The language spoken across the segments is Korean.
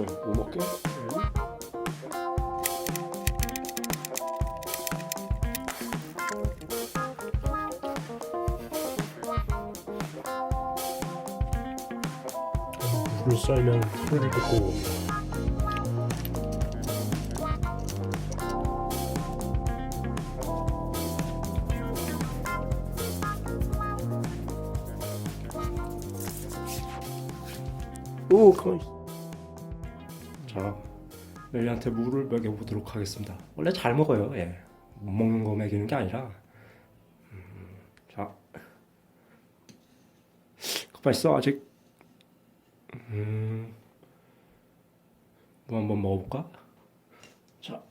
뭐 먹게? 물을 썰면 소리를 듣고 오, 가만히. 자, 멜리한테 물을 먹여보도록 하겠습니다. 원래 잘 먹어요. 예, 못 먹는 거 먹이는 게 아니라. 자, 가만히 있어 아직. 뭐 한번 먹어볼까? 자,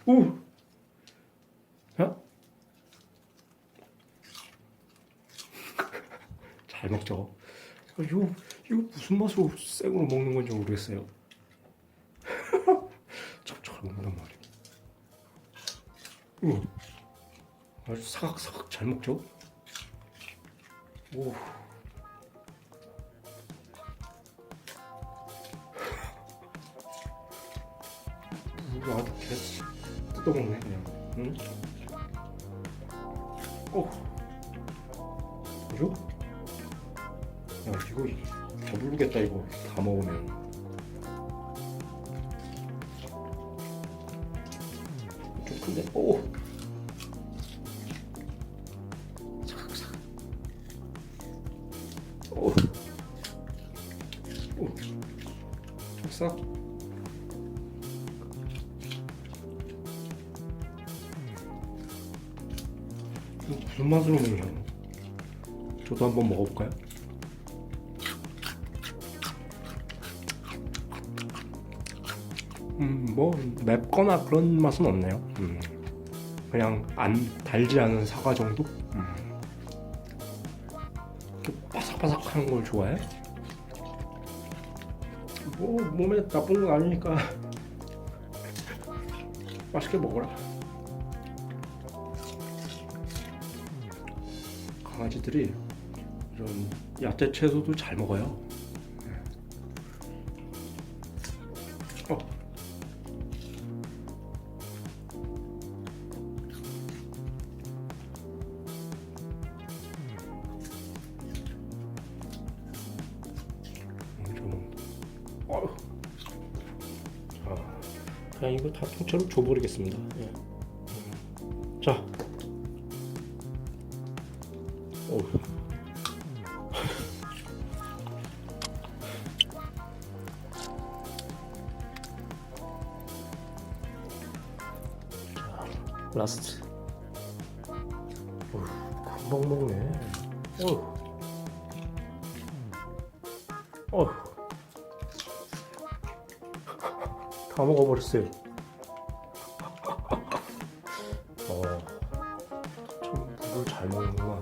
오, 야, 잘 먹죠. 이거 무슨 맛으로 생으로 먹는 건지 모르겠어요. 참 잘 먹는단 말이야. 아주 사각사각 잘 먹죠. 오. 이거 아주 계속 뜯어먹네 그냥. 응? 오. 이거? 야, 이거 배부르겠다. 이거 다 먹으면. 좀 큰데. 오. 사각사각. 오. 오. 착삭. 이거 무슨 맛으로 먹냐? 저도 한번 먹어볼까요? 뭐 맵거나 그런 맛은 없네요. 그냥 안 달지 않은 사과 정도? 이렇게 바삭바삭한 걸 좋아해? 뭐 몸에 나쁜 건 아니니까 맛있게 먹어라. 강아지들이 이런 야채 채소도 잘 먹어요. 그냥 이거 다 통째로 줘버리겠습니다. 예. 자, 오. 자, 라스트. 금방 먹네. 다 먹어버렸어요. 참 물을 잘 먹는구나.